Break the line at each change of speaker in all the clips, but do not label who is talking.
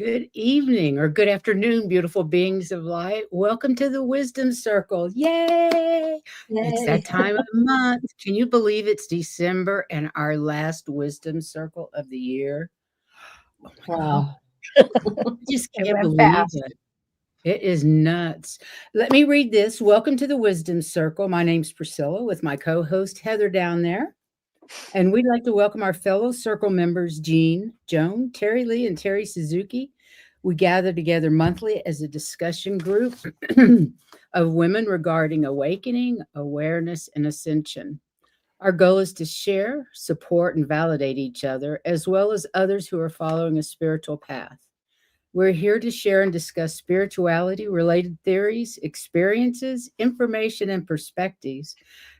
Good evening or good afternoon, beautiful beings of light. Welcome to the Wisdom Circle. Yay! It's that time of the month. Can you believe it's December and our last Wisdom Circle of the year?
Oh wow.
I just can't believe it. It is nuts. Let me read this. Welcome to the Wisdom Circle. My name's Priscilla with my co-host Heather down there. And we'd like to welcome our fellow circle members, Jean, Joan, Terry Lee, and Terry Suzuki. We gather together monthly as a discussion group of women regarding awakening, awareness, and ascension. Our goal is to share, support, and validate each other, as well as others who are following a spiritual path. We're here to share and discuss spirituality related theories, experiences, information, and perspectives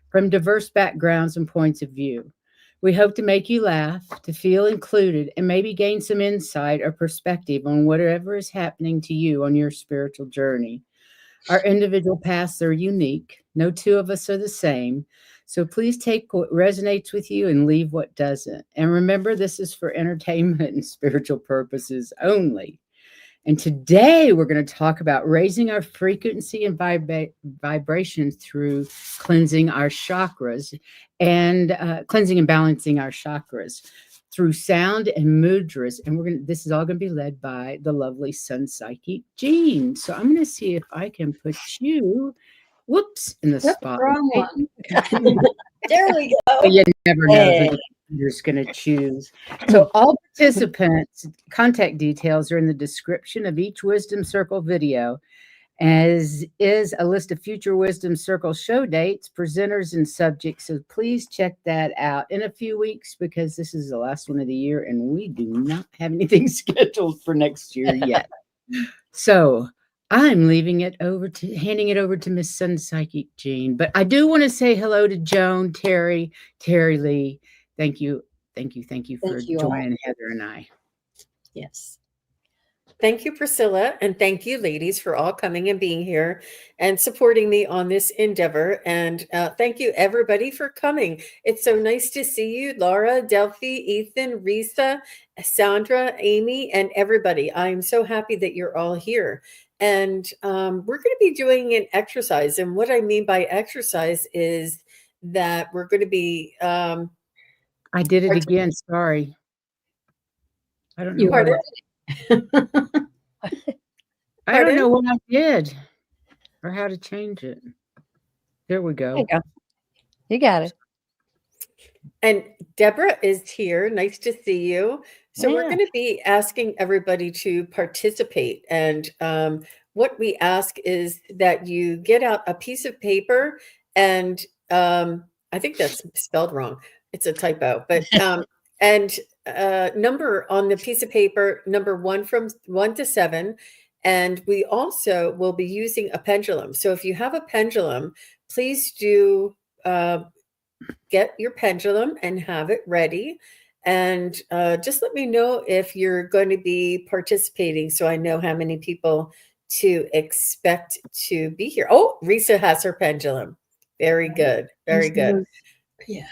from diverse backgrounds and points of view. We hope to make you laugh, to feel included, and maybe gain some insight or perspective on whatever is happening to you on your spiritual journey. Our individual paths are unique. No two of us are the same. So please take what resonates with you and leave what doesn't. And remember, this is for entertainment and spiritual purposes only. And today we're going to talk about raising our frequency and vibration through cleansing our chakras and cleansing and balancing our chakras through sound and mudras. And this is all going to be led by the lovely SunPsychic Jean. So I'm going to see if I can put you, in the spot.
Wrong one. There we go.
You never know who you're just going to choose. So all participants' contact details are in the description of each Wisdom Circle video, as is a list of future Wisdom Circle show dates, presenters, and subjects. So please check that out in a few weeks because this is the last one of the year and we do not have anything scheduled for next year yet. So I'm handing it over to Miss SunPsychic Jean. But I do want to say hello to Joan, Terry Lee. Thank you for joining Heather and I.
Yes.
Thank you, Priscilla, and thank you, ladies, for all coming and being here and supporting me on this endeavor. And thank you, everybody, for coming. It's so nice to see you, Laura, Delphi, Ethan, Risa, Sandra, Amy, and everybody. I'm so happy that you're all here. And we're going to be doing an exercise. And what I mean by exercise is that we're going to be...
I did it again. Sorry. I don't know. I don't know what I did or how to change it. There we go.
There you go. You got it.
And Deborah is here. Nice to see you. So we're going to be asking everybody to participate. And what we ask is that you get out a piece of paper and I think that's spelled wrong. It's a typo, but and number on the piece of paper, number 1 from 1 to 7. And we also will be using a pendulum. So if you have a pendulum, please do get your pendulum and have it ready. And just let me know if you're going to be participating so I know how many people to expect to be here. Oh, Risa has her pendulum. Very good. Very good.
Yeah.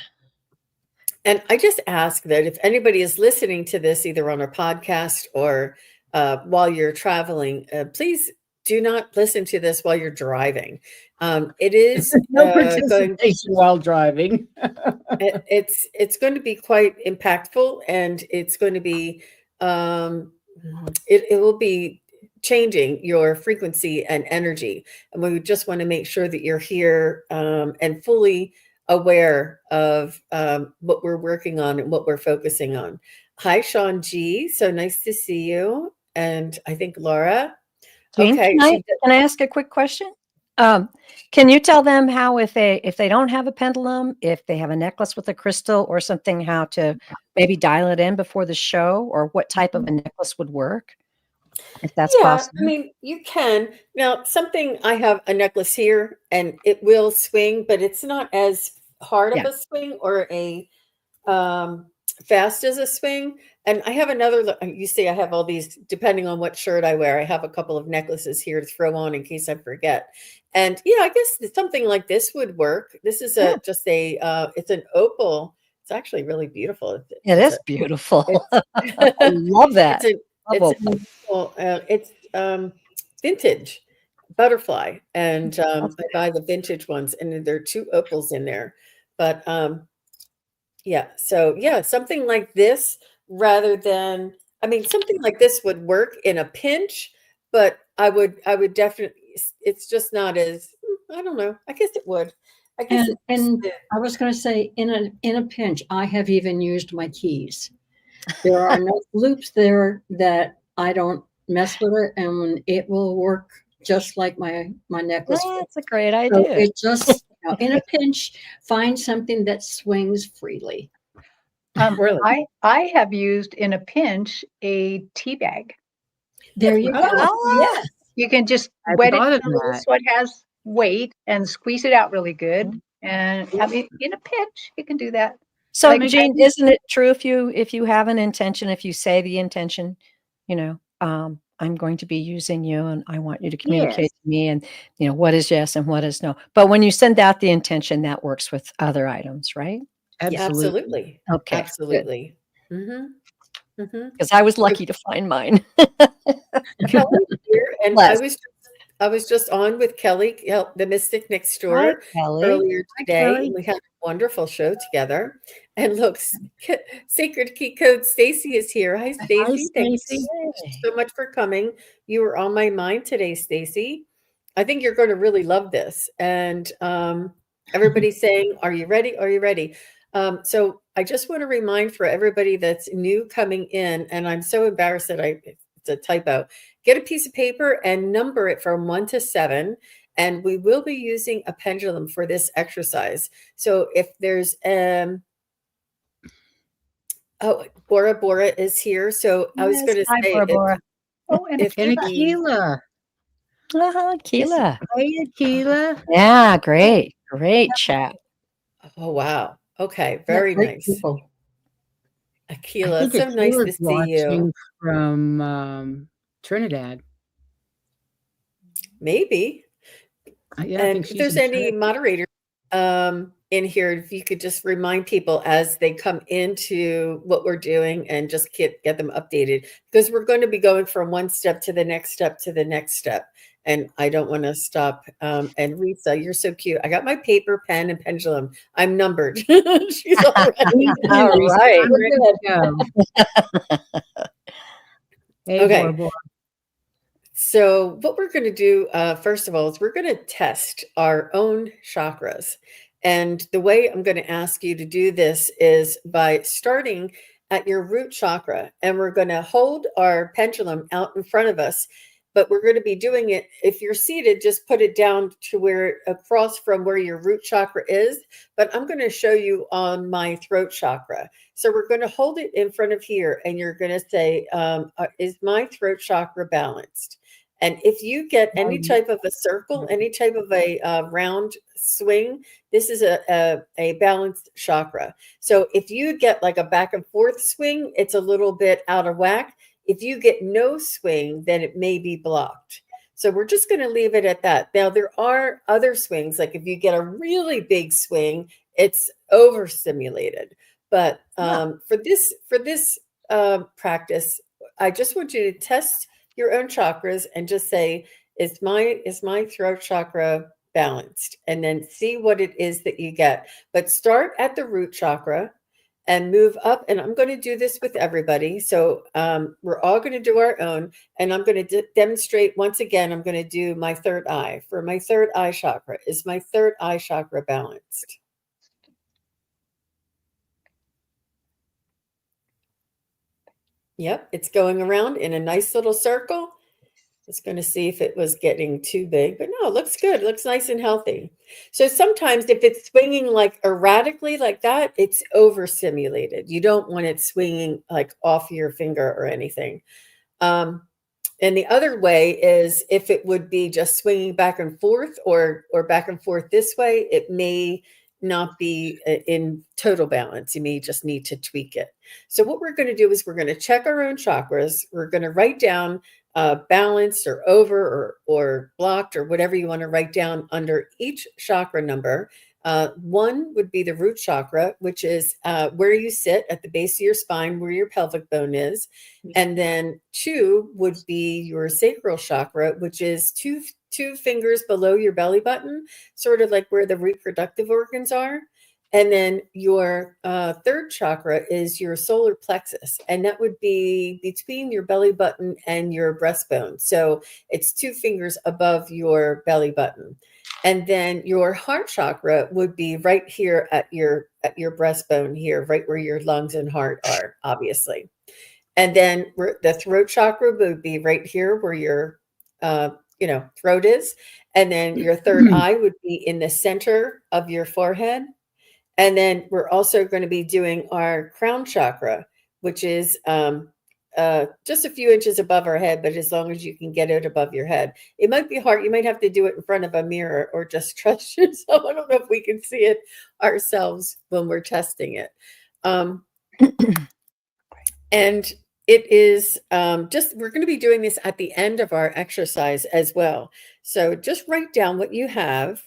And I just ask that if anybody is listening to this, either on our podcast or while you're traveling, please do not listen to this while you're driving. It is
no participation while driving.
It's going to be quite impactful, and it's going to be it will be changing your frequency and energy. And we just want to make sure that you're here and fully aware of what we're working on and what we're focusing on. Hi, Sean G. So nice to see you. And I think Laura.
Jean, okay. Can I ask a quick question? Can you tell them how, if they don't have a pendulum, if they have a necklace with a crystal or something, how to maybe dial it in before the show, or what type of a necklace would work? If that's possible.
I mean, you can. Now, I have a necklace here and it will swing, but it's not as hard of a swing or a fast as a swing. And I have another, you see, I have all these, depending on what shirt I wear, I have a couple of necklaces here to throw on in case I forget. And I guess something like this would work. This is it's an opal. It's actually really beautiful.
It is beautiful. I love that.
Well, it's vintage butterfly, and I buy the vintage ones, and there are 2 opals in there. But yeah, so yeah, something like this rather than, I mean, something like this would work in a pinch, but I would definitely, it's just not as, I don't know. I guess it would. I guess
And I was going to say, in a pinch, I have even used my keys. There are no loops there that I don't mess with it, and it will work just like my necklace.
That's a great
So
idea.
it just, in a pinch, find something that swings freely.
Really?
I have used in a pinch a tea bag.
There you go.
Oh,
Yes.
You can just
I
wet it
thought of
down
that.
so it has weight and squeeze it out really good. And I mean, in a pinch, you can do that.
so
Like,
Jean, isn't it true if you have an intention, if you say the intention, I'm going to be using you and I want you to communicate to me, and what is yes and what is no. But when you send out the intention, that works with other items, right?
Yeah,
Absolutely.
absolutely.
Okay, good.
Absolutely.
Because I was lucky to find mine.
Kelly's here, and
Bless.
I was just on with Kelly, the mystic next
Hi,
door,
Kelly.
earlier
Hi,
today.
Kelly.
And we had a wonderful show together. And look, Sacred Key Code Stacy is here. Hi,
Hi,
Stacy. Thank
Stacy.
you so much for coming. You were on my mind today, Stacy. I think you're going to really love this. And everybody's saying, "Are you ready? Are you ready?" So I just want to remind for everybody that's new coming in, and I'm so embarrassed that it's a typo. Get a piece of paper and number it from 1 to 7. And we will be using a pendulum for this exercise. So if there's, Bora Bora is here. So I was
Yes,
going to
hi,
say,
Bora Bora.
oh, and
if
And
he-
Akila.
Keela.
Hey, Akila.
Yeah, great chat.
oh, wow. Okay.
Yeah,
Very
great
nice.
people.
I
Akila,
think
so nice to
Akila's
see you.
watching from Trinidad.
Maybe.
Yeah, I
And
think
if
she's
there's
in
any
Trinidad.
moderators in here, if you could just remind people as they come into what we're doing and just get them updated, because we're going to be going from one step to the next step to the next step. And I don't want to stop. And Risa, you're so cute. I got my paper, pen, and pendulum. I'm numbered. She's all ready.
Me too,
All
Lisa.
right.
I'm ready to go. Hey,
Okay.
Bora Bora.
So what we're going to do, first of all, is we're going to test our own chakras. And the way I'm going to ask you to do this is by starting at your root chakra. And we're going to hold our pendulum out in front of us. But we're going to be doing it, if you're seated, just put it down to where, across from where your root chakra is. But I'm going to show you on my throat chakra. So we're going to hold it in front of here. And you're going to say, is my throat chakra balanced? And if you get any type of a circle, any type of a round swing, this is a balanced chakra. So if you get like a back and forth swing, it's a little bit out of whack. If you get no swing, then it may be blocked. So we're just going to leave it at that. Now, there are other swings. Like if you get a really big swing, it's overstimulated. But for this practice, I just want you to test your own chakras and just say, is my throat chakra balanced? And then see what it is that you get. But start at the root chakra and move up. And I'm going to do this with everybody. So we're all going to do our own. And I'm going to demonstrate once again. I'm going to do my third eye. For my third eye chakra, is my third eye chakra balanced? Yep, it's going around in a nice little circle. Just going to see if it was getting too big, but no, it looks good. It looks nice and healthy. So sometimes if it's swinging like erratically like that, it's overstimulated. You don't want it swinging like off your finger or anything. And the other way is if it would be just swinging back and forth or back and forth this way, it may not be in total balance. You may just need to tweak it. So what we're going to do is we're going to check our own chakras. We're going to write down balanced or over or blocked or whatever you want to write down under each chakra number. One would be the root chakra, which is where you sit at the base of your spine, where your pelvic bone is. And then 2 would be your sacral chakra, which is two fingers below your belly button, sort of like where the reproductive organs are. And then your 3rd chakra is your solar plexus, and that would be between your belly button and your breastbone. So it's 2 fingers above your belly button. And then your heart chakra would be right here at your breastbone here, right where your lungs and heart are, obviously. And then the throat chakra would be right here where your throat is. And then your 3rd eye would be in the center of your forehead. And then we're also going to be doing our crown chakra, which is just a few inches above our head, but as long as you can get it above your head. It might be hard. You might have to do it in front of a mirror or just trust yourself. I don't know if we can see it ourselves when we're testing it. And it is we're going to be doing this at the end of our exercise as well. So just write down what you have.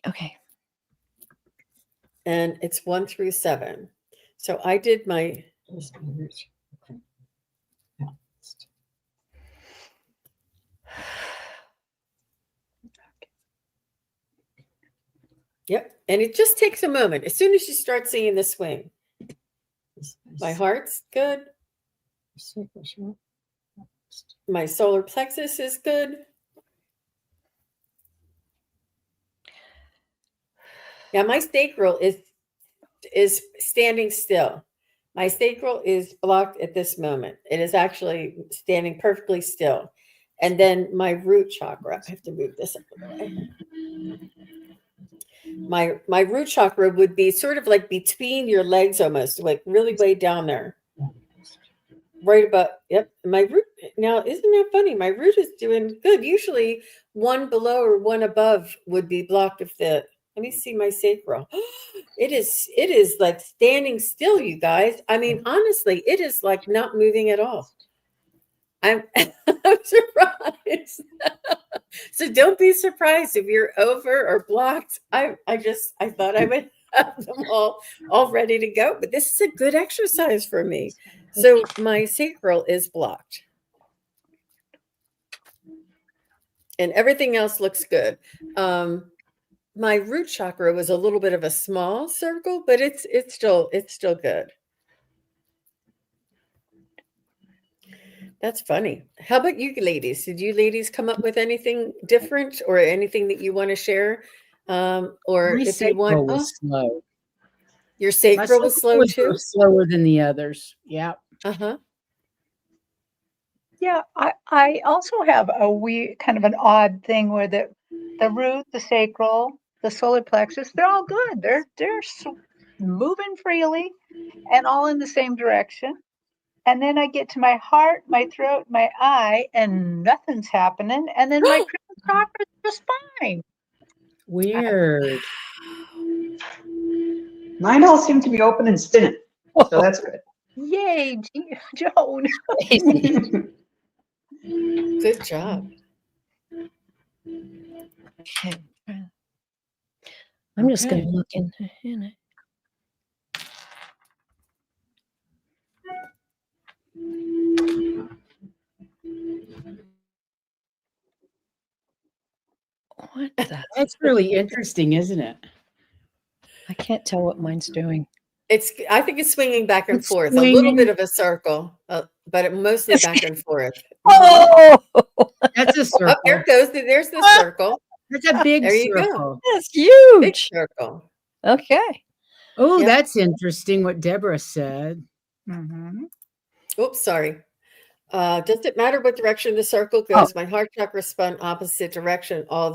Okay.
And it's 1 through 7. So I did my. Yep. And it just takes a moment. As soon as you start seeing the swing. My heart's good. My solar plexus is good. Now my sacral is standing still. My sacral is blocked at this moment. It is actually standing perfectly still. And then my root chakra, I have to move this up a way. My root chakra would be sort of like between your legs almost, like really way down there. Right about, yep. My root, now isn't that funny? My root is doing good. Usually one below or one above would be blocked if let me see my sacral. It is like standing still, you guys. I mean, honestly, it is like not moving at all. I'm surprised. So don't be surprised if you're over or blocked. I thought I would have them all ready to go, but this is a good exercise for me. So my sacral is blocked. And everything else looks good. My root chakra was a little bit of a small circle, but it's still good. That's funny. How about you ladies? Did you ladies come up with anything different or anything that you want to share? Or
My
if you want,
was slow.
Your sacral was slow too?
Slower than the others. Yeah.
Uh-huh.
Yeah, I also have a weird, kind of an odd thing where the root, the sacral, the solar plexus, they're all good. They're moving freely and all in the same direction. And then I get to my heart, my throat, my eye, and nothing's happening. And then my crown chakra is just fine.
Weird.
Mine all seem to be open and spinning. So that's good.
Yay, Joan.
Good job.
Okay. I'm just going to look in it. What the?
That's really interesting, isn't it?
I can't tell what mine's doing.
I think it's swinging back and
It's
forth,
swinging.
a little bit of a circle, but mostly back and forth.
Oh,
That's a circle.
Oh, there it goes. There's the circle.
That's a big
There you
circle.
go.
that's
Big
huge.
circle.
Okay.
Oh,
Yep.
that's interesting what Deborah said.
Mm-hmm.
Oops, sorry. Does it matter what direction the circle goes? My heart chakra spun opposite direction. All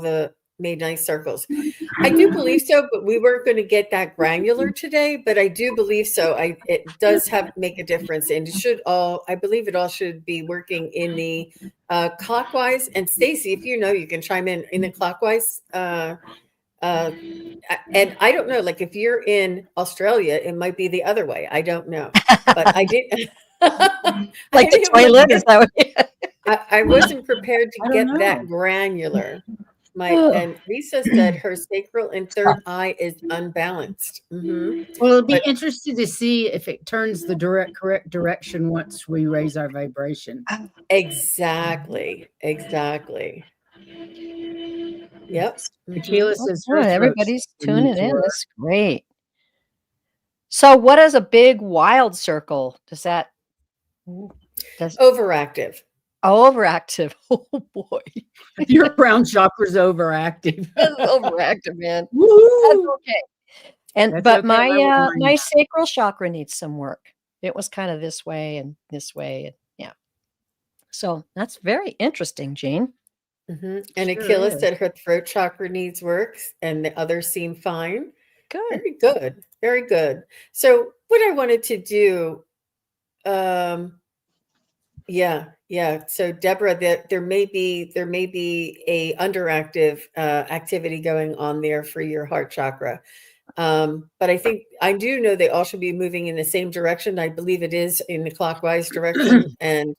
made nice circles. I do believe so, but we weren't going to get that granular today. But I do believe so. It does make a difference, and I believe it all should be working in the clockwise. And Stacy, if you know, you can chime in the clockwise. And I don't know, like if you're in Australia, it might be the other way. I don't know, but I did.
Like the toilet, is that what?
I wasn't prepared to
I
get
don't
that
know.
granular. And Lisa said her sacral and third eye is unbalanced.
Well, it'll be interesting to see if it turns the correct direction once we raise our vibration.
Exactly. Yep.
Tequila says her throat
everybody's
chakra
tuning
needs
in.
work.
That's great. So what is a big wild circle? Does
Overactive.
Overactive? Oh boy.
Your crown chakra's overactive.
That's overactive, man.
Woo!
That's okay. But
okay.
my sacral chakra needs some work. It was kind of this way and this way. And yeah. So that's very interesting, Jean.
And
Sure
Akila
is.
said her throat chakra needs work and the others seem fine.
Good.
Very good. Very good. So what I wanted to do, yeah. So Deborah, there may be a underactive activity going on there for your heart chakra. But I do know they all should be moving in the same direction. I believe it is in the clockwise direction. And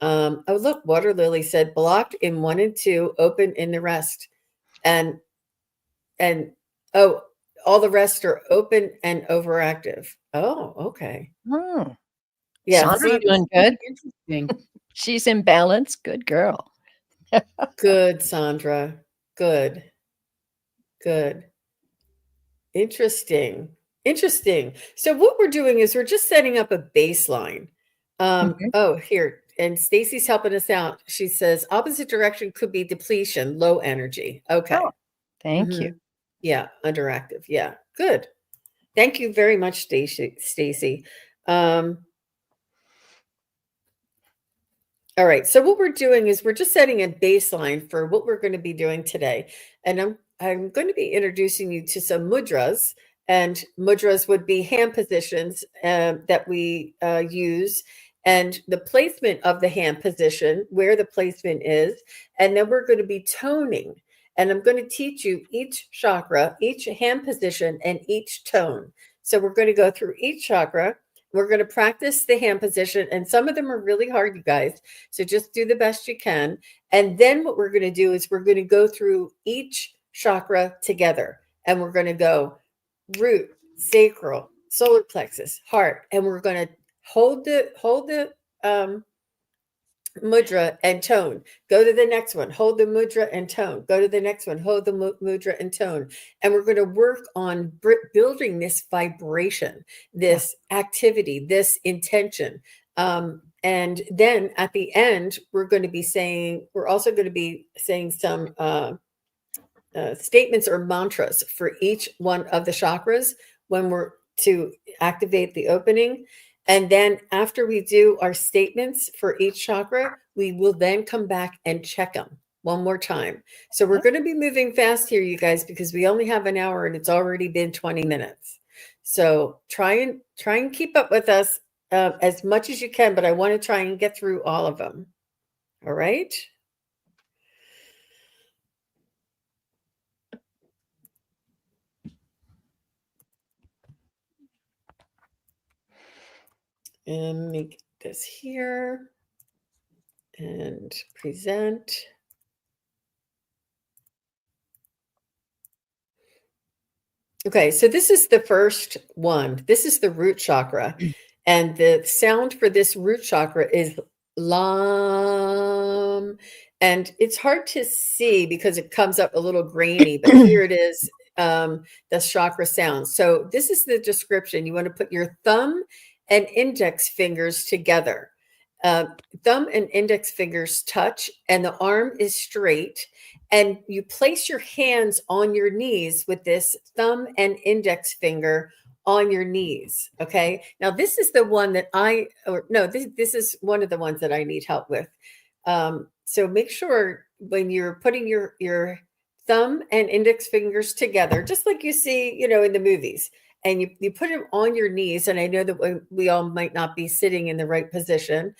oh look, Water Lily said blocked in 1 and 2, open in the rest. And oh, all the rest are open and overactive. Oh, okay. Yeah,
Sandra's doing good.
Interesting.
She's in balance. Good girl.
Good, Sandra. Good. Interesting. So what we're doing is we're just setting up a baseline. Oh, here. And Stacy's helping us out. She says opposite direction could be depletion, low energy. Okay.
Oh, thank you.
Yeah, underactive. Yeah, good. Thank you very much, Stacy. All right. So what we're doing is we're just setting a baseline for what we're going to be doing today. And I'm going to be introducing you to some mudras. And mudras would be hand positions that we use, and the placement of the hand position, where the placement is. And then we're going to be toning. And I'm going to teach you each chakra, each hand position, and each tone. So we're going to go through each chakra. We're going to practice the hand position, and some of them are really hard, you guys. So just do the best you can. And then what we're going to do is we're going to go through each chakra together, and we're going to go root, sacral, solar plexus, heart, and we're going to hold the mudra and tone. Go to the next one, hold the mudra and tone. Go to the next one, hold the mudra and tone. And we're going to work on building this vibration, this activity, this intention. And then at the end, we're also going to be saying some statements or mantras for each one of the chakras when we're to activate the opening. And then after we do our statements for each chakra, we will then come back and check them one more time. So we're going to be moving fast here, you guys, because we only have an hour and it's already been 20 minutes. So try and keep up with us as much as you can, but I want to try and get through all of them. All right. And make this here and present. Okay, so this is the first one. This is the root chakra. And the sound for this root chakra is lam. And it's hard to see because it comes up a little grainy, but here it is, the chakra sound. So this is the description. You want to put your thumb and index fingers together. Thumb and index fingers touch, and the arm is straight. And you place your hands on your knees with this thumb and index finger on your knees. Okay. Now this is the one that this is one of the ones that I need help with. So make sure when you're putting your thumb and index fingers together, just like you see, in the movies, and you put them on your knees. And I know that we all might not be sitting in the right position.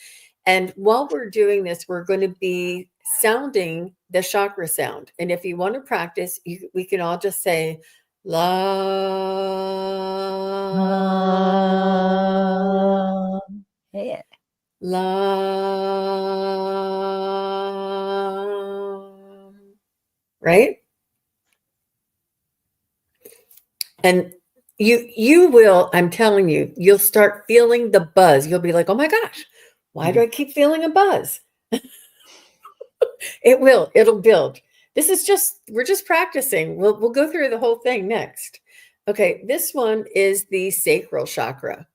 And while we're doing this, we're going to be sounding the chakra sound. And if you want to practice, we can all just say, la,
Yeah.
la. right? And you will, I'm telling you, you'll start feeling the buzz. You'll be like, oh my gosh, why do I keep feeling a buzz? It'll build. We're just practicing. We'll go through the whole thing next. Okay, this one is the sacral chakra.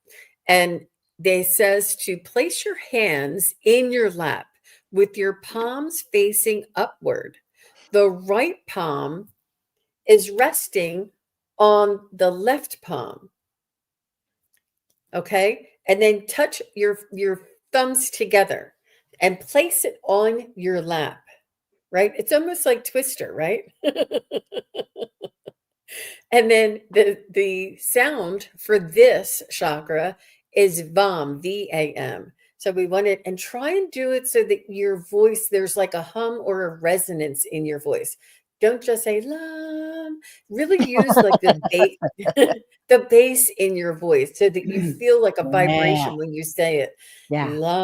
And they says to place your hands in your lap with your palms facing upward. The right palm is resting on the left palm. Okay? And then touch your thumbs together and place it on your lap. Right? It's almost like Twister, right? And then the sound for this chakra is VAM, V-A-M. So we want it, and try and do it so that your voice, there's like a hum or a resonance in your voice. Don't just say lam. Really use like the bass, the bass in your voice so that you feel like a vibration when you say it.
Yeah.
Lam.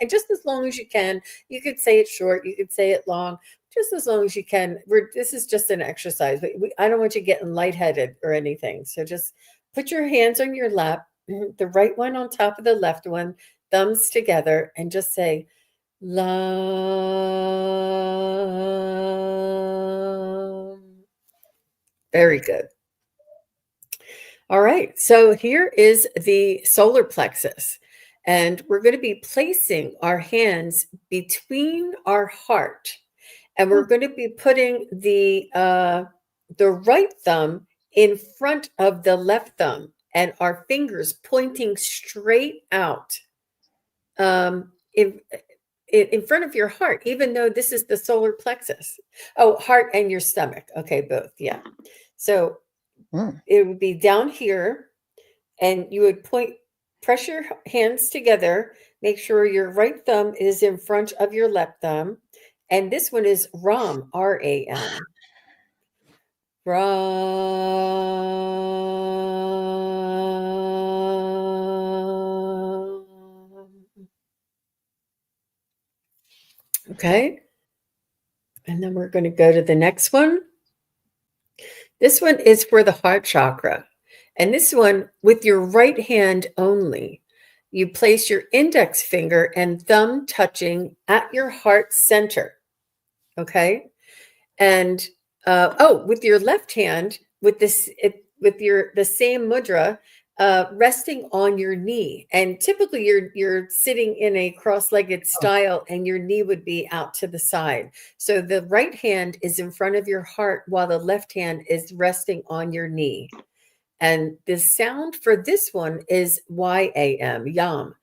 And just as long as you can, you could say it short, you could say it long, just as long as you can. This is just an exercise. I don't want you getting lightheaded or anything. So just put your hands on your lap, the right one on top of the left one, thumbs together, and just say, Lam. Very good. All right. So here is the solar plexus. And we're going to be placing our hands between our heart. And we're going to be putting the right thumb in front of the left thumb and our fingers pointing straight out in front of your heart, even though this is the solar plexus. Oh, heart and your stomach. Okay, both. Yeah. So it would be down here, and you would press your hands together. Make sure your right thumb is in front of your left thumb. And this one is Ram, R-A-M. Ram. Okay. And then we're going to go to the next one. This one is for the heart chakra. And this one, with your right hand only, you place your index finger and thumb touching at your heart center. Okay. And with your left hand, with the same mudra, resting on your knee. And typically you're sitting in a cross-legged style, and your knee would be out to the side. So the right hand is in front of your heart while the left hand is resting on your knee. And the sound for this one is Y-A-M, yam.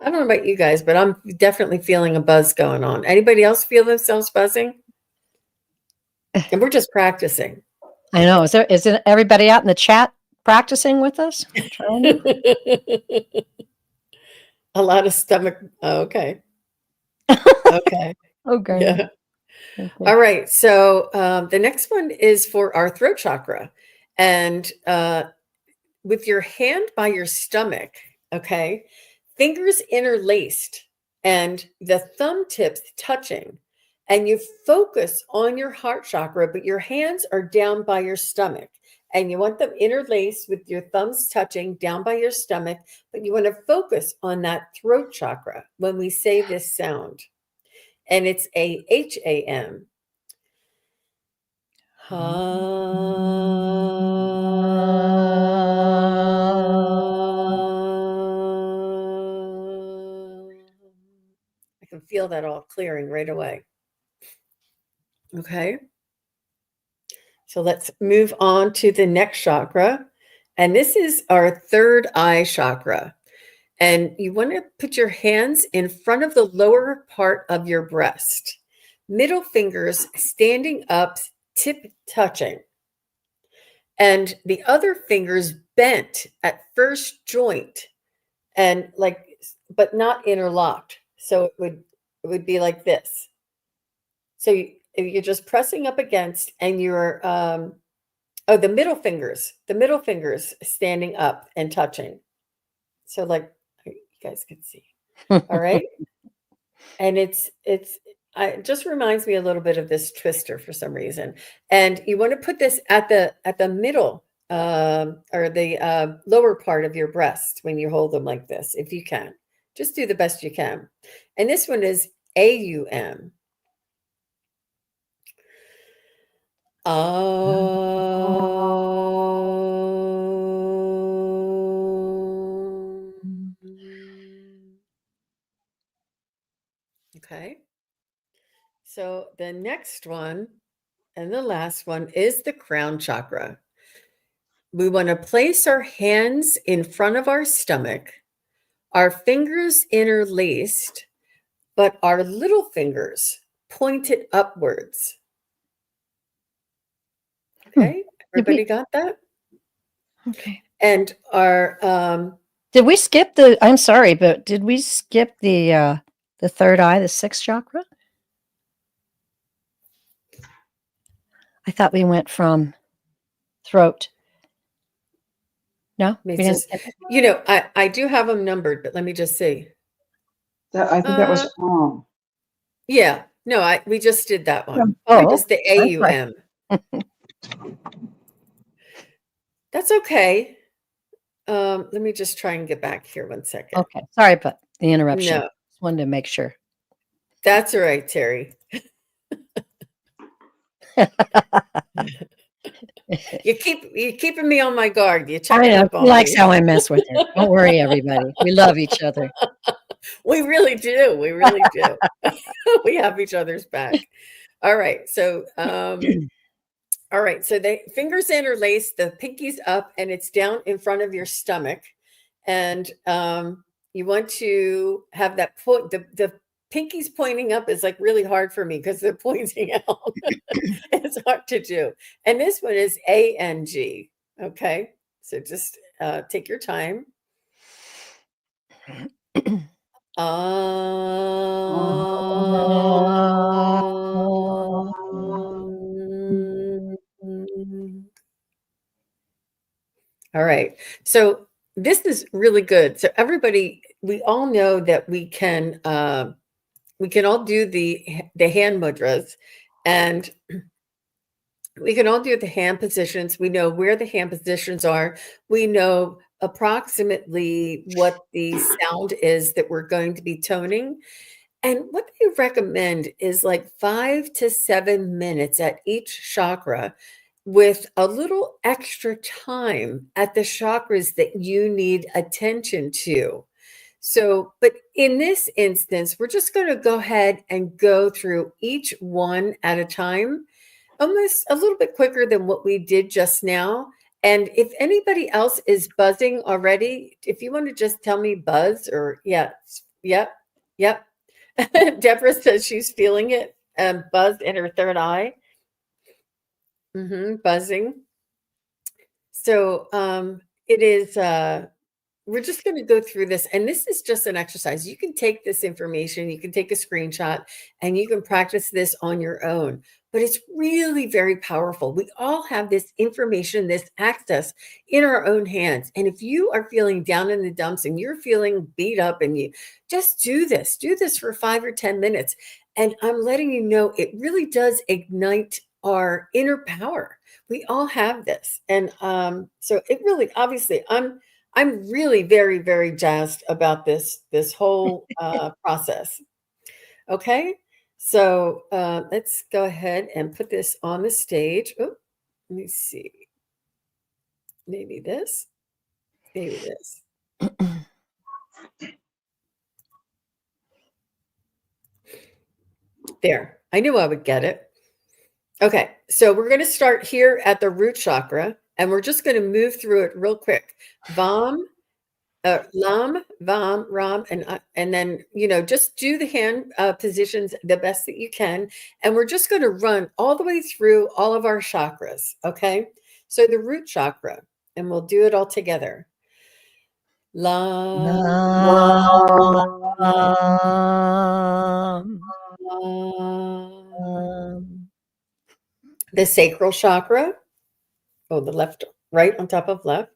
I don't know about you guys, but I'm definitely feeling a buzz going on. Anybody else feel themselves buzzing? And we're just practicing.
I know. Is it everybody out in the chat practicing with us?
A lot of stomach. Oh, okay. Okay.
Okay.
Yeah.
Okay.
All right. So the next one is for our throat chakra. And with your hand by your stomach, okay, fingers interlaced and the thumb tips touching, and you focus on your heart chakra, but your hands are down by your stomach, and you want them interlaced with your thumbs touching down by your stomach, but you want to focus on that throat chakra when we say this sound. And it's a H-A-M. I can feel that all clearing right away. Okay. So let's move on to the next chakra. And this is our third eye chakra. And you want to put your hands in front of the lower part of your breast, middle fingers standing up, tip touching, and the other fingers bent at first joint, and but not interlocked. So it would be like this. So you're just pressing up against, and you're the middle fingers standing up and touching. So like you guys can see. All right. And it just reminds me a little bit of this twister for some reason. And you want to put this at the middle or the lower part of your breast when you hold them like this, if you can. Just do the best you can. And this one is AUM. Okay. So the next one and the last one is the crown chakra. We want to place our hands in front of our stomach, our fingers interlaced, but our little fingers pointed upwards. Okay, everybody got that?
Okay.
And our
did we skip the? I'm sorry, but did we skip the third eye, the sixth chakra? I thought we went from throat. No, we didn't.
you know, I do have them numbered, but let me just see.
I think that was wrong.
Yeah, no, we just did that one.
Oh,
Just the AUM. That's okay. Let me just try and get back here 1 second.
Okay, sorry about the interruption.
No,
Just wanted to make sure.
that's all right, Terry. You're keeping me on my guard. You're
I
checking
know.
up on
He likes
me.
how I mess with her. Don't worry, everybody. We love each other.
We really do. We really do. We have each other's back. All right. So, all right. So the fingers interlaced, the pinkies up, and it's down in front of your stomach. And you want to have that point. The pinkies pointing up is like really hard for me because they're pointing out. It's hard to do. And this one is ANG. Okay. So just take your time. All right. So this is really good. So everybody, we all know that we can all do the hand mudras, and we can all do the hand positions. We know where the hand positions are. We know approximately what the sound is that we're going to be toning. And what they recommend is like 5 to 7 minutes at each chakra, with a little extra time at the chakras that you need attention to. So, but in this instance, we're just going to go ahead and go through each one at a time, almost a little bit quicker than what we did just now. And if anybody else is buzzing already, if you want to just tell me buzz, or yep. Deborah says she's feeling it, buzz in her third eye. Buzzing. So it is, we're just going to go through this, and this is just an exercise. You can take this information, you can take a screenshot, and you can practice this on your own. But it's really very powerful. We all have this information, this access in our own hands. And if you are feeling down in the dumps and you're feeling beat up, and you just do this for 5 or 10 minutes. And I'm letting you know, it really does ignite our inner power. We all have this. And so it really, obviously, I'm really very, very jazzed about this whole process. Okay. So let's go ahead and put this on the stage. Oh, let me see. Maybe this. There. I knew I would get it. Okay. So we're going to start here at the root chakra, and we're just going to move through it real quick. Vam, Lam, Vam, Ram, and then, just do the hand positions the best that you can. And we're just going to run all the way through all of our chakras. Okay. So the root chakra, and we'll do it all together. Lam, Lam, the sacral chakra. Oh, the left, right on top of left.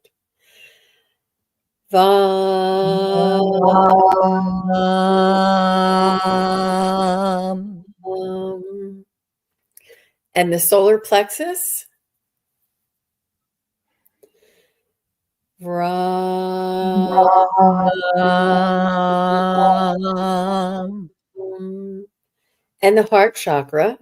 And the solar plexus. And the heart chakra.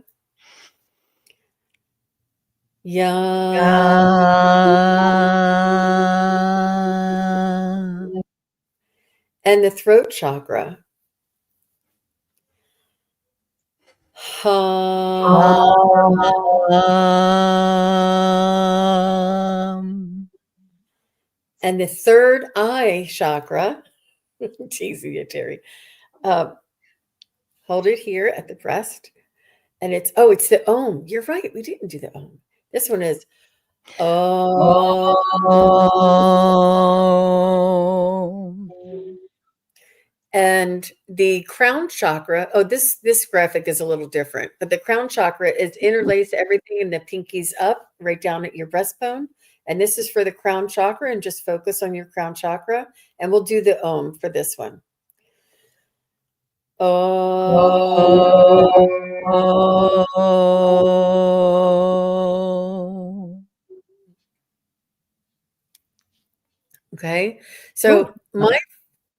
And the throat chakra. And the third eye chakra. Teasing you, Terry. Hold it here at the breast. And it's the Om. You're right. We didn't do the Om. This one is Om. And the crown chakra. Oh, this graphic is a little different, but the crown chakra is interlace everything in the pinkies up right down at your breastbone. And this is for the crown chakra, and just focus on your crown chakra. And we'll do the Om for this one. Okay, so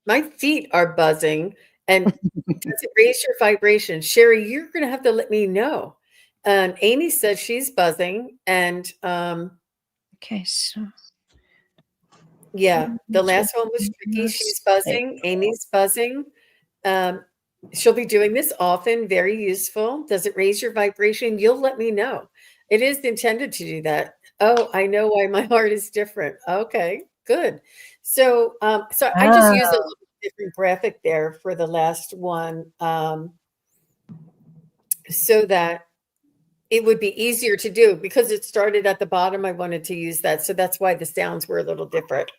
my feet are buzzing, and does it raise your vibration? Sherry, you're going to have to let me know. Amy says she's buzzing, and
okay, so
yeah, the last one was tricky. She's buzzing. Amy's buzzing. She'll be doing this often. Very useful. Does it raise your vibration? You'll let me know. It is intended to do that. Oh, I know why my heart is different. Okay, good. So, I just used a little different graphic there for the last one, so that it would be easier to do, because it started at the bottom. I wanted to use that. So that's why the sounds were a little different.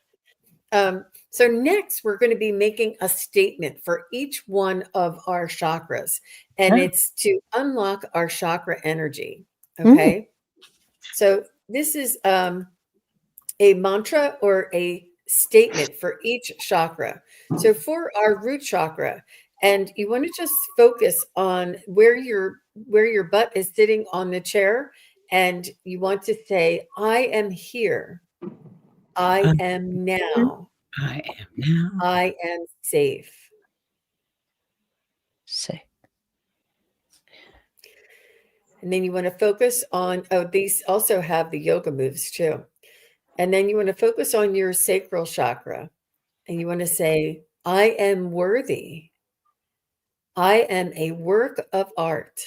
So next, we're going to be making a statement for each one of our chakras, and it's to unlock our chakra energy. Okay. So this is a mantra or a statement for each chakra. So for our root chakra, and you want to just focus on where your butt is sitting on the chair, and you want to say, I am here. I am now.
I am now.
I am safe.
Safe.
And then you want to focus on, these also have the yoga moves too. And then you want to focus on your sacral chakra, and you want to say, I am worthy. I am a work of art.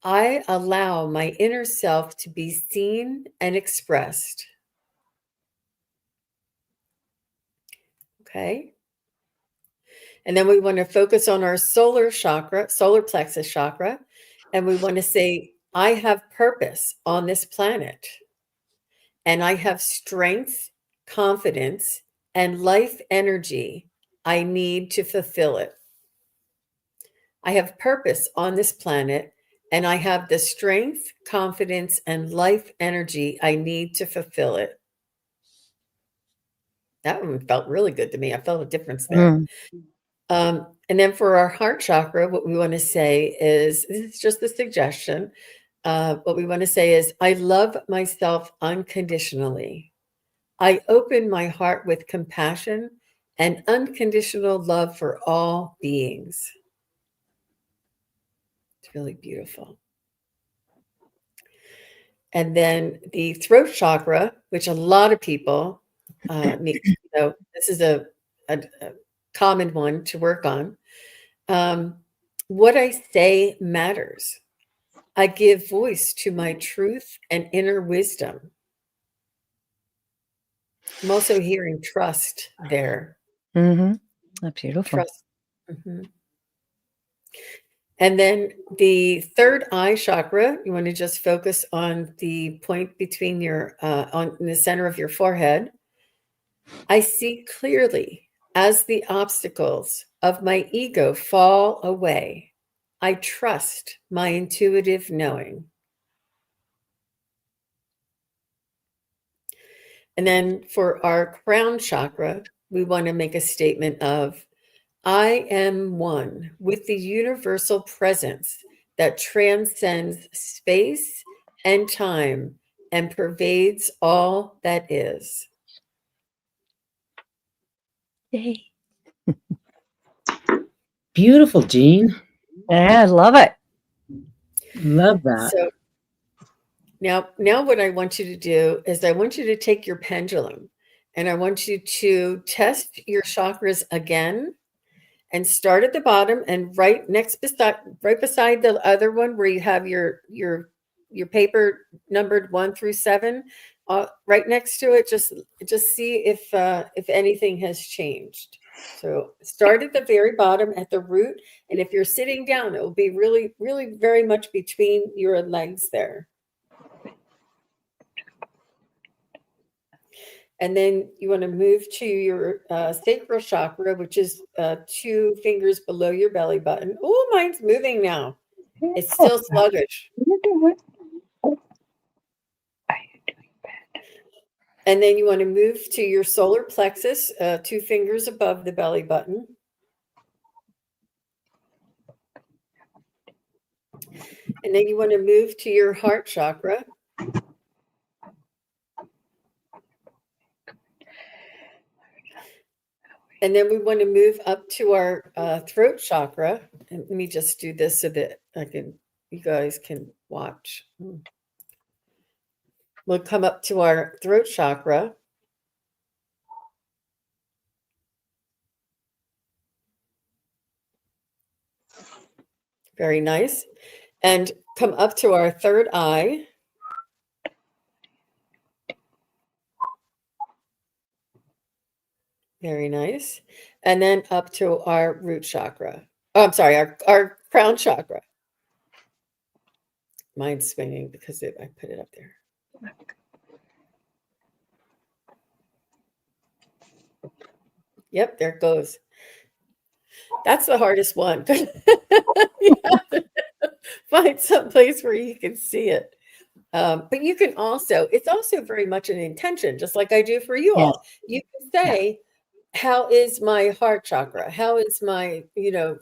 I allow my inner self to be seen and expressed. Okay. And then we want to focus on our solar plexus chakra. And we want to say, I have purpose on this planet. And I have strength, confidence, and life energy I need to fulfill it. I have purpose on this planet, and I have the strength, confidence, and life energy I need to fulfill it. That one felt really good to me. I felt a difference there. And then for our heart chakra, what we want to say is, this is just a suggestion. What we want to say is, I love myself unconditionally. I open my heart with compassion and unconditional love for all beings. It's really beautiful. And then the throat chakra, which a lot of people need to know, this is a common one to work on. What I say matters. I give voice to my truth and inner wisdom. I'm also hearing trust there.
That's beautiful.
Trust. And then the third eye chakra, you want to just focus on the point between your, on the center of your forehead. I see clearly as the obstacles of my ego fall away. I trust my intuitive knowing. And then for our crown chakra, we want to make a statement of, I am one with the universal presence that transcends space and time and pervades all that is.
Yay.
Beautiful, Jean.
Yeah, I love it.
Love that.
So now what I want you to do is I want you to take your pendulum and I want you to test your chakras again and start at the bottom and right beside the other one where you have your paper numbered 1 through 7, right next to it, just see if anything has changed. So start at the very bottom at the root, and if you're sitting down, it will be really, really very much between your legs there. And then you want to move to your sacral chakra, which is 2 fingers below your belly button. Oh, mine's moving now. It's still sluggish. And then you want to move to your solar plexus, 2 fingers above the belly button. And then you want to move to your heart chakra. And then we want to move up to our throat chakra. And let me just do this so that you guys can watch. We'll come up to our throat chakra. Very nice. And come up to our third eye. Very nice. And then up to our root chakra. Oh, I'm sorry, our crown chakra. Mine's swinging because I put it up there. Yep, there it goes. That's the hardest one. You have to find some place where you can see it. But you can also, it's also very much an intention, just like I do for you all. You can say, how is my heart chakra? How is my,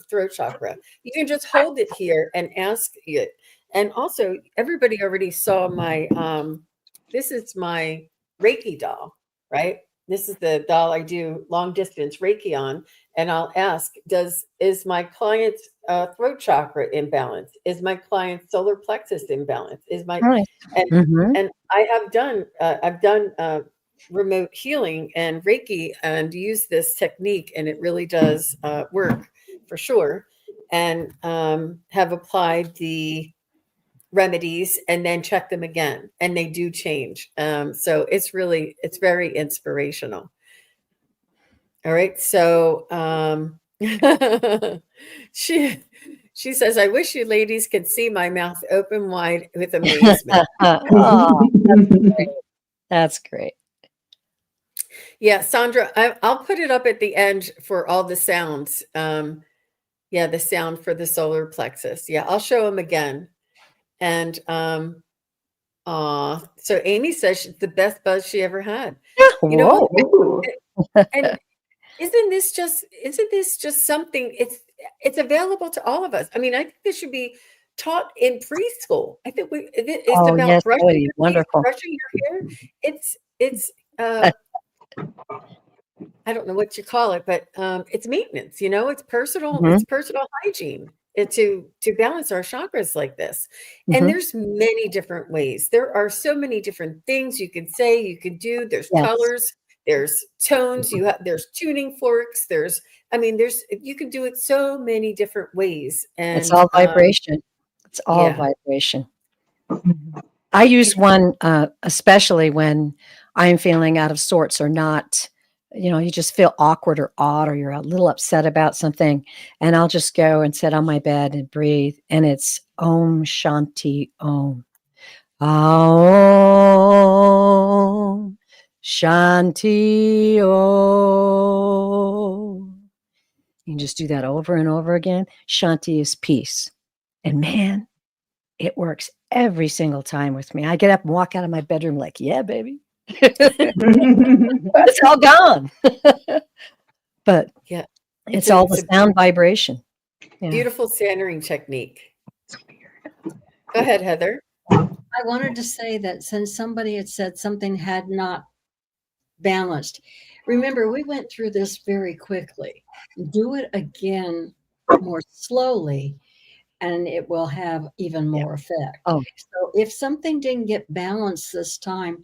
throat chakra? You can just hold it here and ask it. And also, everybody already saw my, this is my Reiki doll, right? This is the doll I do long distance Reiki on. And I'll ask, is my client's throat chakra imbalance? Is my client's solar plexus imbalance? Is my, and I have done, remote healing and Reiki and use this technique, and it really does work for sure. And have applied the remedies and then check them again, and they do change. So it's very inspirational. All right. So she says, I wish you ladies could see my mouth open wide with amazement.
Oh, that's great.
Yeah, Sandra, I'll put it up at the end for all the sounds. Yeah, the sound for the solar plexus. Yeah, I'll show them again. And so Amy says it's the best buzz she ever had. You know what? And isn't this just something? It's available to all of us. I mean, I think this should be taught in preschool. I think it's about brushing your teeth, brushing your hair. It's I don't know what you call it, but it's maintenance. It's personal. It's personal hygiene to balance our chakras like this. And there's many different ways. There are so many different things you can say, you can do. There's colors, there's tones. There's tuning forks. You can do it so many different ways. And
it's all vibration. It's all vibration. I use one especially when I'm feeling out of sorts or not. You just feel awkward or odd, or you're a little upset about something. And I'll just go and sit on my bed and breathe. And it's Om Shanti Om. Om Shanti Om. You can just do that over and over again. Shanti is peace. And man, it works every single time with me. I get up and walk out of my bedroom like, yeah, baby. It's all gone. But
Yeah.
it's all the sound vibration. Yeah.
Beautiful centering technique. Go ahead, Heather.
I wanted to say that since somebody had said something had not balanced, remember, we went through this very quickly. Do it again more slowly, and it will have even more effect.
Oh.
So if something didn't get balanced this time,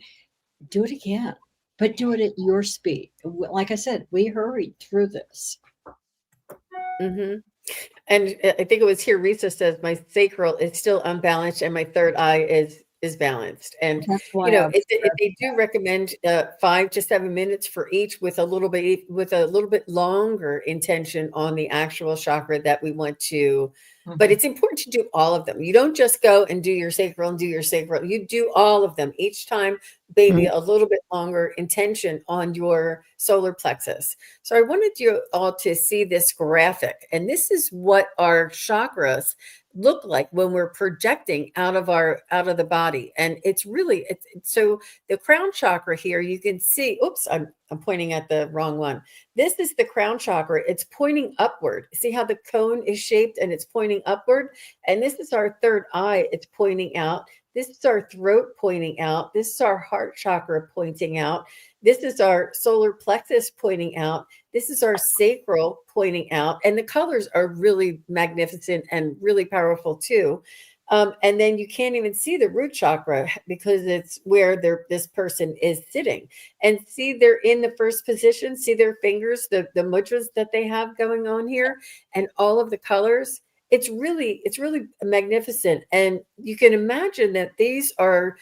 do it again, but do it at your speed. Like I said, we hurried through this.
Mm-hmm. And I think it was here, Risa says, my sacral is still unbalanced and my third eye is balanced. And,
That's why
they do recommend 5 to 7 minutes for each with a little bit longer intention on the actual chakra that we want to. But it's important to do all of them. You don't just go and do your sacral and do your sacral. You do all of them each time, maybe a little bit longer intention on your solar plexus. So I wanted you all to see this graphic. And this is what our chakras look like when we're projecting out of the body. And it's really, so the crown chakra here, you can see, oops, I'm pointing at the wrong one. This is the crown chakra. It's pointing upward. See how the cone is shaped and it's pointing upward? And this is our third eye. It's pointing out. This is our throat pointing out. This is our heart chakra pointing out. This is our solar plexus pointing out. This is our sacral pointing out. And the colors are really magnificent and really powerful too. And then you can't even see the root chakra because it's where this person is sitting. And see, they're in the first position. See their fingers, the mudras that they have going on here, and all of the colors. It's really magnificent. And you can imagine that these are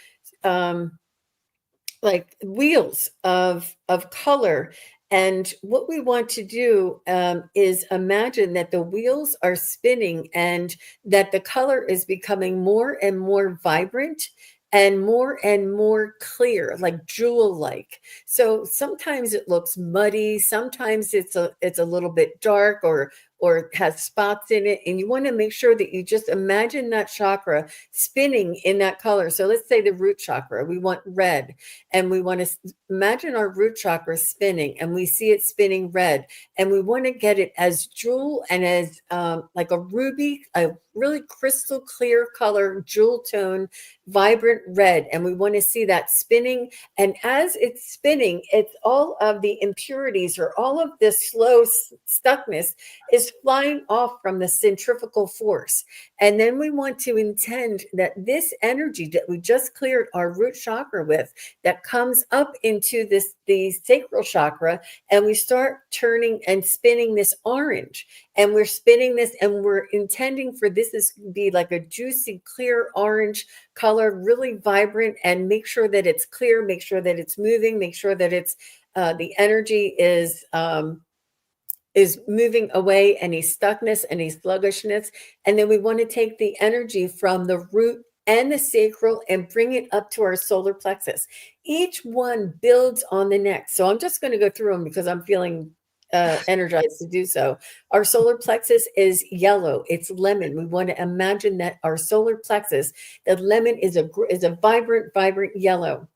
like wheels of color. And what we want to do is imagine that the wheels are spinning and that the color is becoming more and more vibrant and more clear, like jewel-like. So sometimes it looks muddy, sometimes it's a little bit dark or has spots in it. And you want to make sure that you just imagine that chakra spinning in that color. So let's say the root chakra, we want red, and we want to imagine our root chakra spinning, and we see it spinning red, and we want to get it as jewel and as like a ruby, a really crystal clear color, jewel tone, vibrant red. And we want to see that spinning. And as it's spinning, it's all of the impurities or all of this slow stuckness is flying off from the centrifugal force. And then we want to intend that this energy that we just cleared our root chakra with, that comes up into the sacral chakra, and we start turning and spinning this orange. And we're spinning this, and we're intending for this to be like a juicy, clear orange color, really vibrant, and make sure that it's clear, make sure that it's moving, make sure that it's the energy is moving away any stuckness, any sluggishness. And then we want to take the energy from the root and the sacral and bring it up to our solar plexus. Each one builds on the next. So I'm just going to go through them because I'm feeling energized to do so. Our solar plexus is yellow. It's lemon. We want to imagine that our solar plexus, the lemon is a vibrant yellow.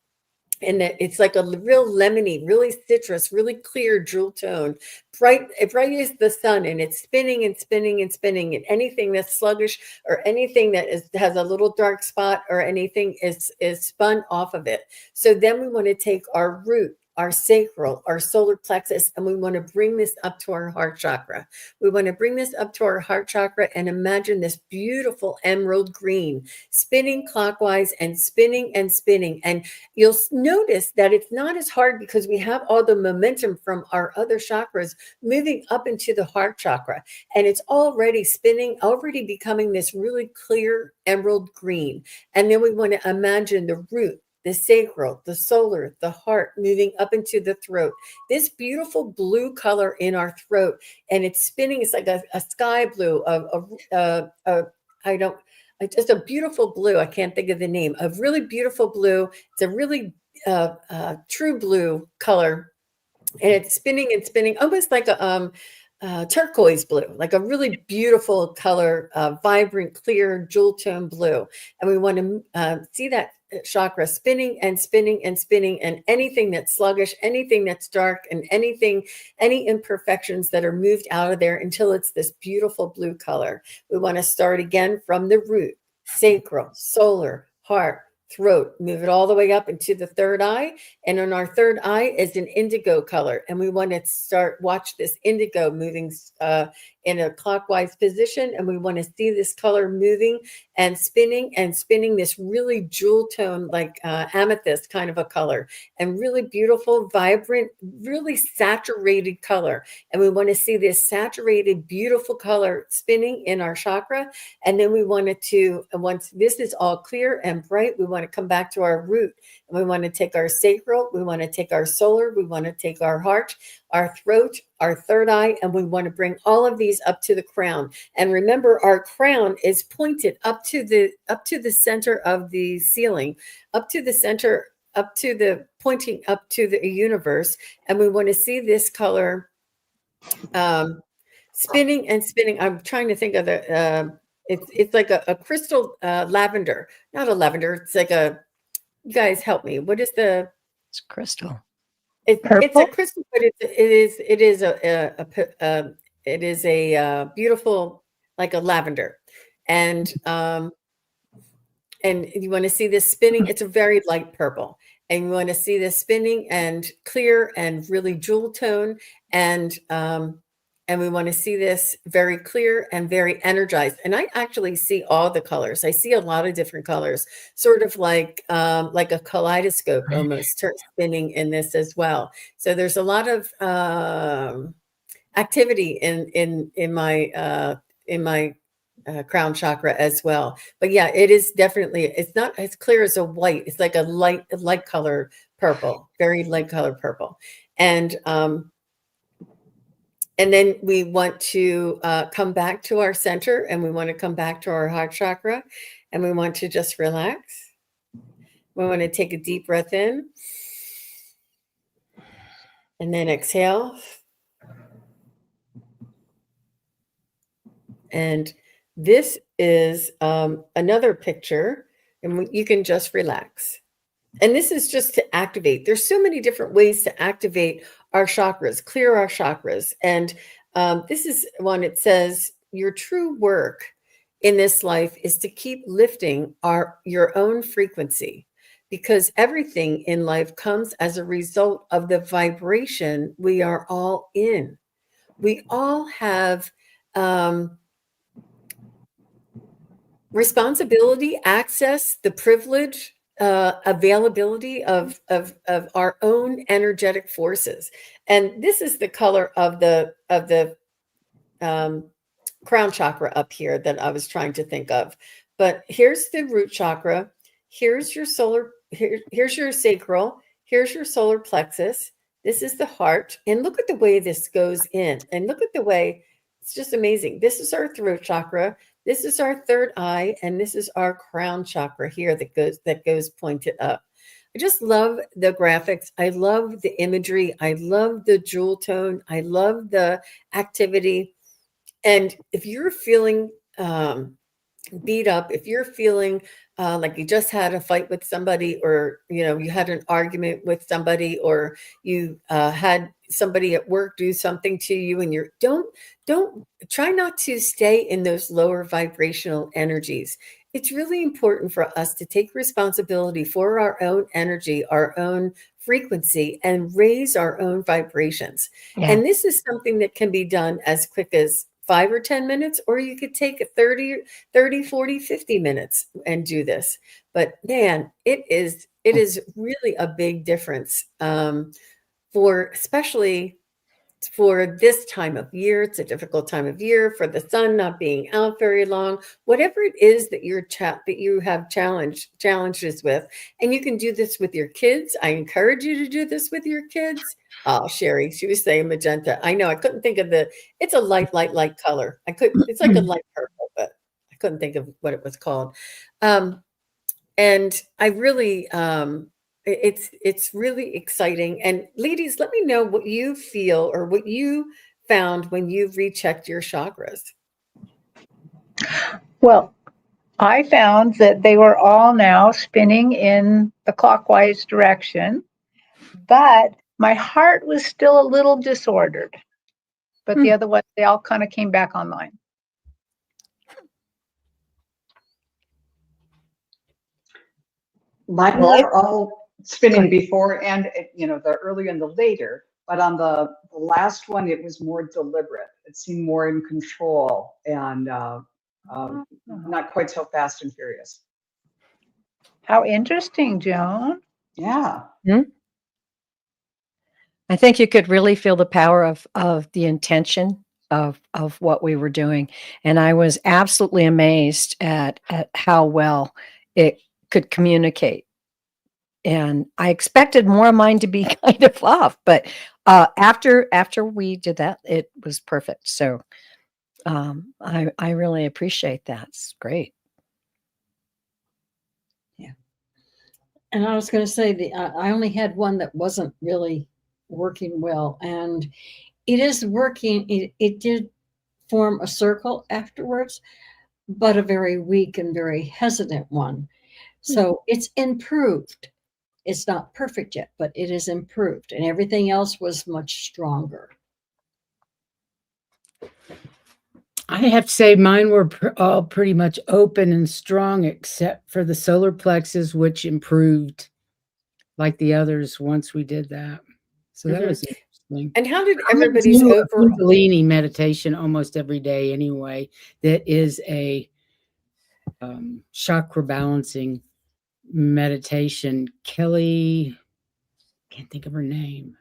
And that it's like a real lemony, really citrus, really clear jewel tone, bright as the sun, and it's spinning and spinning and spinning. And anything that's sluggish or anything that has a little dark spot or anything is spun off of it. So then we want to take our root, our sacral, our solar plexus, and we want to bring this up to our heart chakra. We want to bring this up to our heart chakra and imagine this beautiful emerald green spinning clockwise and spinning and spinning. And you'll notice that it's not as hard because we have all the momentum from our other chakras moving up into the heart chakra. And it's already spinning, already becoming this really clear emerald green. And then we want to imagine the root, the sacral, the solar, the heart moving up into the throat. This beautiful blue color in our throat, and it's spinning. It's like a sky blue, just a beautiful blue. I can't think of the name. A really beautiful blue. It's a really true blue color, and it's spinning and spinning, almost like a turquoise blue, like a really beautiful color, vibrant, clear, jewel tone blue. And we want to see that chakra spinning and spinning and spinning, and anything that's sluggish, anything that's dark, and any imperfections that are moved out of there until it's this beautiful blue color. We want to start again from the root, sacral, solar, heart, throat, move it all the way up into the third eye. And on our third eye is an indigo color. And we want to watch this indigo moving in a clockwise position. And we want to see this color moving and spinning this really jewel tone, like amethyst kind of a color, and really beautiful, vibrant, really saturated color. And we want to see this saturated, beautiful color spinning in our chakra. And then we wanted to, once this is all clear and bright, we want to come back to our root. And we want to take our sacral, we want to take our solar, we want to take our heart, our throat, our third eye, and we want to bring all of these up to the crown. And remember, our crown is pointed up to the center of the ceiling, up to the center, pointing up to the universe. And we want to see this color spinning and spinning. I'm trying to think of the it's like a crystal lavender, not a lavender. It's like you guys help me. What is the?
It's crystal.
It's a crystal, but it is a beautiful, like a lavender, and you want to see this spinning. It's a very light purple, and you want to see this spinning and clear and really jewel tone, and we want to see this very clear and very energized. And I actually see all the colors. I see a lot of different colors, sort of like a kaleidoscope almost spinning in this as well. So there's a lot of activity in my crown chakra as well. But yeah, it is definitely, it's not as clear as a white. It's like a light color purple, very light color purple. And then we want to come back to our center, and we want to come back to our heart chakra, and we want to just relax. We want to take a deep breath in and then exhale. And this is another picture, and you can just relax. And this is just to activate. There's so many different ways to activate our chakras, clear our chakras. And this is one, it says, your true work in this life is to keep lifting your own frequency, because everything in life comes as a result of the vibration we are all in. We all have responsibility, access, the privilege, availability of our own energetic forces. And this is the color of the crown chakra up here that I was trying to think of. But here's the root chakra. Here's your solar. Here's your sacral. Here's your solar plexus. This is the heart. And look at the way this goes in. And look at the way, it's just amazing. This is our throat chakra. This is our third eye, and this is our crown chakra here that goes pointed up. I just love the graphics. I love the imagery. I love the jewel tone. I love the activity. And if you're feeling beat up, if you're feeling like you just had a fight with somebody, or you had an argument with somebody, or you had somebody at work do something to you, and don't try not to stay in those lower vibrational energies. It's really important for us to take responsibility for our own energy, our own frequency, and raise our own vibrations. Yeah. And this is something that can be done as quick as 5 or 10 minutes, or you could take 30, 40, 50 minutes and do this. But man, it is really a big difference especially for this time of year. It's a difficult time of year for the sun not being out very long, whatever it is that you have challenges with. And you can do this with your kids. I encourage you to do this with your kids. Oh, Sherry, she was saying magenta. I know, I couldn't think of it's a light color. It's like a light purple, but I couldn't think of what it was called. And I really, it's really exciting. And ladies, let me know what you feel or what you found when you rechecked your chakras.
Well, I found that they were all now spinning in the clockwise direction, but my heart was still a little disordered. But the other ones, they all kind of came back online.
Mine were all spinning before and, the earlier and the later. But on the last one, it was more deliberate. It seemed more in control and not quite so fast and furious.
How interesting, Joan.
Yeah.
I think you could really feel the power of the intention of what we were doing. And I was absolutely amazed at how well it could communicate. And I expected more of mine to be kind of off, but after we did that, it was perfect. So I really appreciate that. It's great.
Yeah. And I was going to say I only had one that wasn't really working well, and it is working. It did form a circle afterwards, but a very weak and very hesitant one. So it's improved. It's not perfect yet, but it is improved, and everything else was much stronger.
I have to say mine were all pretty much open and strong, except for the solar plexus, which improved like the others once we did that. So that was interesting.
And how did everybody's overall
Kundalini meditation almost every day anyway? That is a chakra balancing meditation. Kelly, can't think of her name.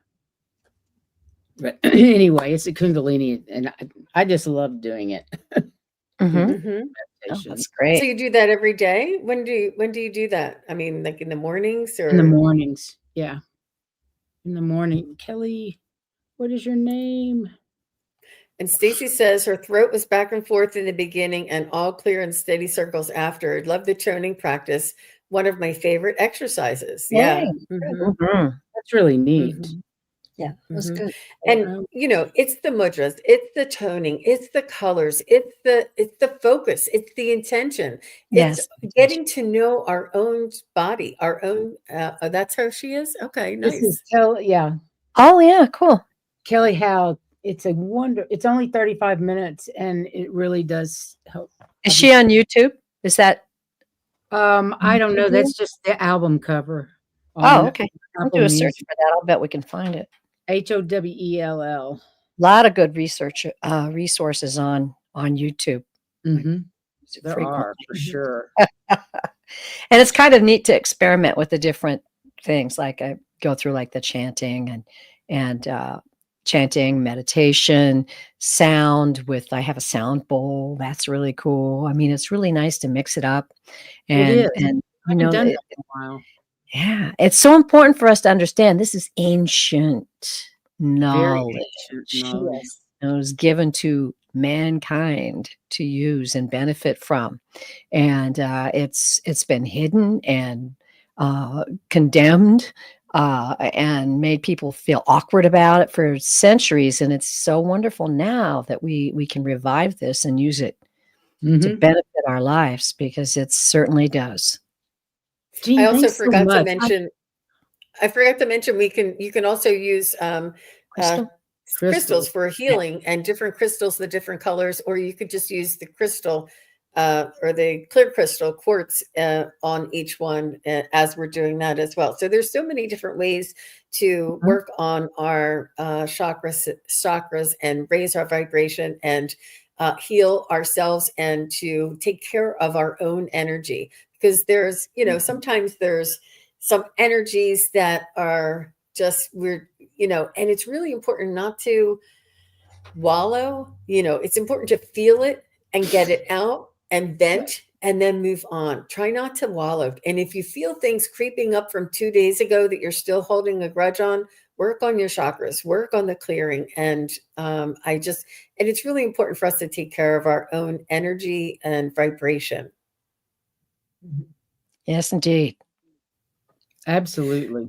But anyway, it's a Kundalini, and I just love doing it.
Oh, that's great.
So you do that every day? When do you do that? I mean, like in the mornings or
In the mornings, yeah. In the morning. Kelly, what is your name?
And Stacy says her throat was back and forth in the beginning and all clear and steady circles after. Love the toning practice. One of my favorite exercises. Yeah.
That's really neat.
Yeah, that's good.
And it's the mudras, it's the toning, it's the colors, it's the focus, it's the intention.
Yes.
It's getting to know our own body, our own that's how she is. Okay, nice.
This is Kelly, yeah.
Oh yeah, cool.
Kelly Howe. It's a wonder. It's only 35 minutes and it really does help.
Is she on YouTube? Is that
I don't know. That's just the album cover.
Oh, okay. I'll
Apple
do a search
Music.
for that. I'll bet we can find it.
HOWELL.
A lot of good resources on YouTube.
There are for sure.
And it's kind of neat to experiment with the different things. Like I go through like the chanting and chanting, meditation, sound with, I have a sound bowl. That's really cool. I mean, it's really nice to mix it up. And,
It is.
and
I
you
haven't
know,
done that in a while.
yeah, it's so important for us to understand this is ancient knowledge.
Ancient knowledge.
Yes. It was given to mankind to use and benefit from, and it's been hidden and condemned and made people feel awkward about it for centuries. And it's so wonderful now that we can revive this and use it to benefit our lives, because it certainly does.
Gee,
I also
thanks so
forgot to
much.
mention. I forgot to mention you can also use crystals for healing, and different crystals, the different colors, or you could just use the crystal or the clear crystal quartz on each one as we're doing that as well. So there's so many different ways to work on our chakras and raise our vibration and heal ourselves and to take care of our own energy. Because there's, sometimes there's some energies that are just and it's really important not to wallow. It's important to feel it and get it out and vent and then move on. Try not to wallow. And if you feel things creeping up from 2 days ago that you're still holding a grudge on, work on your chakras, work on the clearing. And and it's really important for us to take care of our own energy and vibration.
Yes, indeed.
Absolutely.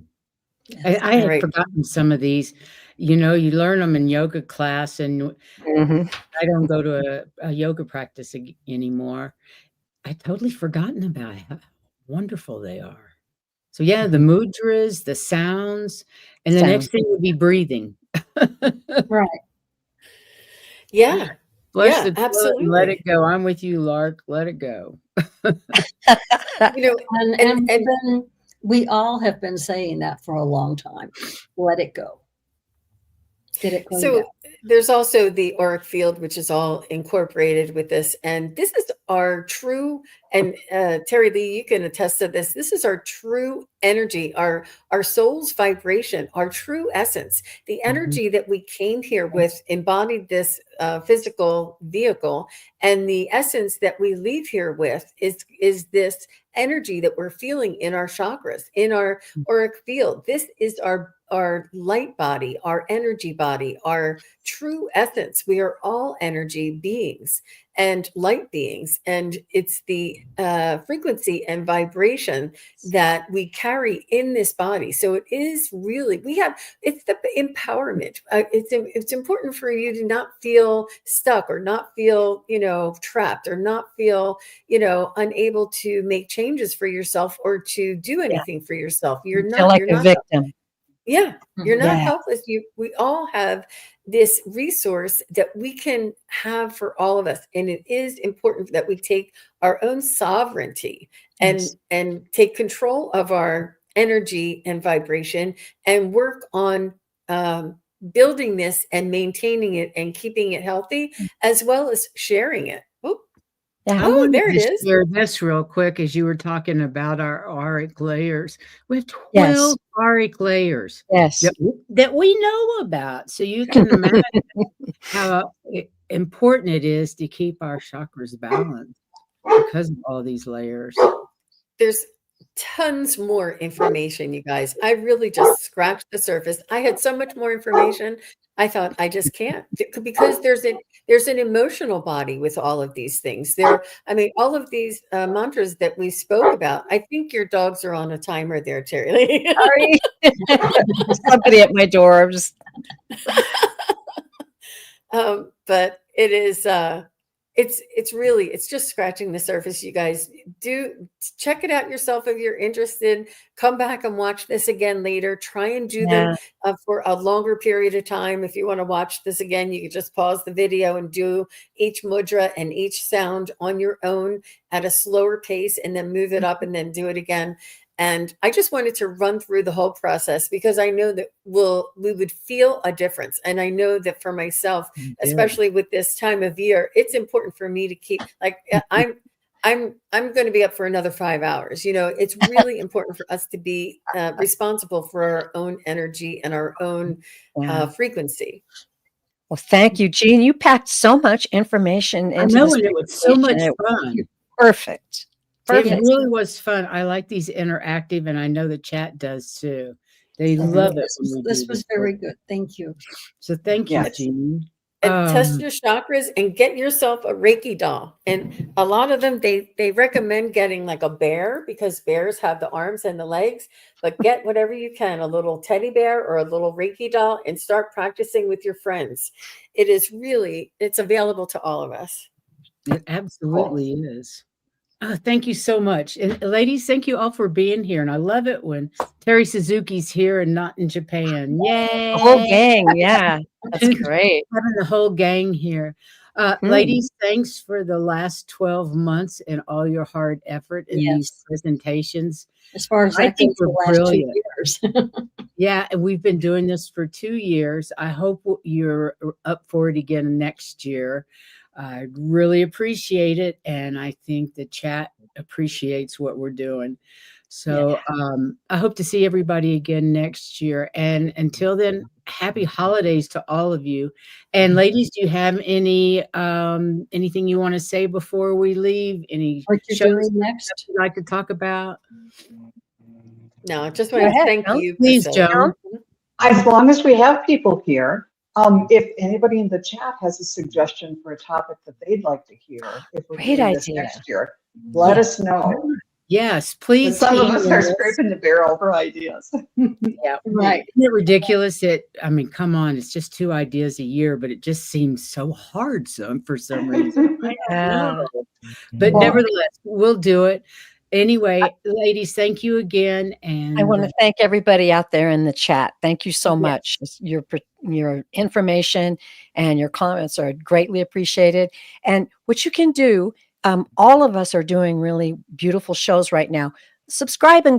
I had forgotten some of these. You learn them in yoga class, and I don't go to a yoga practice anymore. I totally forgotten about how wonderful they are. So yeah, the mudras, the sounds, and the next thing would be breathing.
Right.
Yeah.
Flush
Yeah,
the toilet and let it
absolutely.
go. I'm with you, Lark. Let it go.
You know,
And then we all have been saying that for a long time. Let it go. Get it cleaned
so
out.
there's also the auric field, which is all incorporated with this. And this is our true, and Terry Lee, you can attest to this. This is our true energy, our soul's vibration, our true essence, the energy that we came here with, embodied this physical vehicle. And the essence that we leave here with is this energy that we're feeling in our chakras, in our auric field. This is our light body, our energy body, our true essence. We are all energy beings and light beings. And it's the frequency and vibration that we carry in this body. So it is really, it's the empowerment. It's important for you to not feel stuck or not feel, trapped or not feel, unable to make changes for yourself or to do anything for yourself.
Feel like a victim.
Yeah, you're not
Yeah.
helpless. We all have this resource that we can have for all of us. And it is important that we take our own sovereignty
Yes.
and take control of our energy and vibration and work on building this and maintaining it and keeping it healthy, as well as sharing it.
Yeah.
I wanted
There it
to
is.
share this real quick as you were talking about our auric layers. We have 12
Yes.
auric layers
Yes.
that we know about. So you can imagine how important it is to keep our chakras balanced because of all these layers.
There's tons more information, you guys. I really just scratched the surface. I had so much more information. I thought I just can't, because there's an emotional body with all of these things. All of these mantras that we spoke about. I think your dogs are on a timer there, Terry Lee.
Sorry. Somebody at my door. I'm just
But it is it's just scratching the surface. You guys do check it out yourself if you're interested. Come back and watch this again later. Try and do them for a longer period of time. If you want to watch this again, you can just pause the video and do each mudra and each sound on your own at a slower pace, and then move it up and then do it again. And I just wanted to run through the whole process because I know that we would feel a difference. And I know that for myself, especially with this time of year, it's important for me to keep, like, I'm going to be up for another 5 hours. It's really important for us to be responsible for our own energy and our own frequency.
Well, thank you, Jean. You packed so much information into this.
And it was so much fun.
Perfect.
It really was fun. I like these interactive, and I know the chat does too. They love it.
This was very good. Thank you.
So thank you, Jean.
And test your chakras and get yourself a Reiki doll. And a lot of them, they recommend getting like a bear, because bears have the arms and the legs. But get whatever you can, a little teddy bear or a little Reiki doll, and start practicing with your friends. It's available to all of us.
It absolutely is. Oh, thank you so much. And ladies, thank you all for being here. And I love it when Terry Suzuki's here and not in Japan. Yay!
The whole gang. Yeah, that's great.
Having the whole gang here. Ladies, thanks for the last 12 months and all your hard effort in these presentations.
As far as
I think we're brilliant.
2 years.
Yeah, and we've been doing this for 2 years. I hope you're up for it again next year. I really appreciate it, and I think the chat appreciates what we're doing. So I hope to see everybody again next year. And until then, happy holidays to all of you. And ladies, do you have any anything you want to say before we leave? Any
what you're doing next
you'd like to talk about?
No, I just want to thank you.
Please,
Priscilla.
Joan.
As long as we have people here, if anybody in the chat has a suggestion for a topic that they'd like to hear, if we're
Great
doing this
idea.
next year, let us know.
Yes,
But
please.
some of us
email
are
us.
scraping the barrel for ideas.
Yeah,
Right.
Isn't it ridiculous? I mean, come on, it's just 2 ideas a year, but it just seems so hard for some reason. I don't
Yeah.
know. But
Well-
nevertheless, we'll do it. Anyway, ladies, thank you again. And
I want to thank everybody out there in the chat. Thank you so
Yes.
much. Your information and your comments are greatly appreciated. And what you can do, all of us are doing really beautiful shows right now. Subscribe and go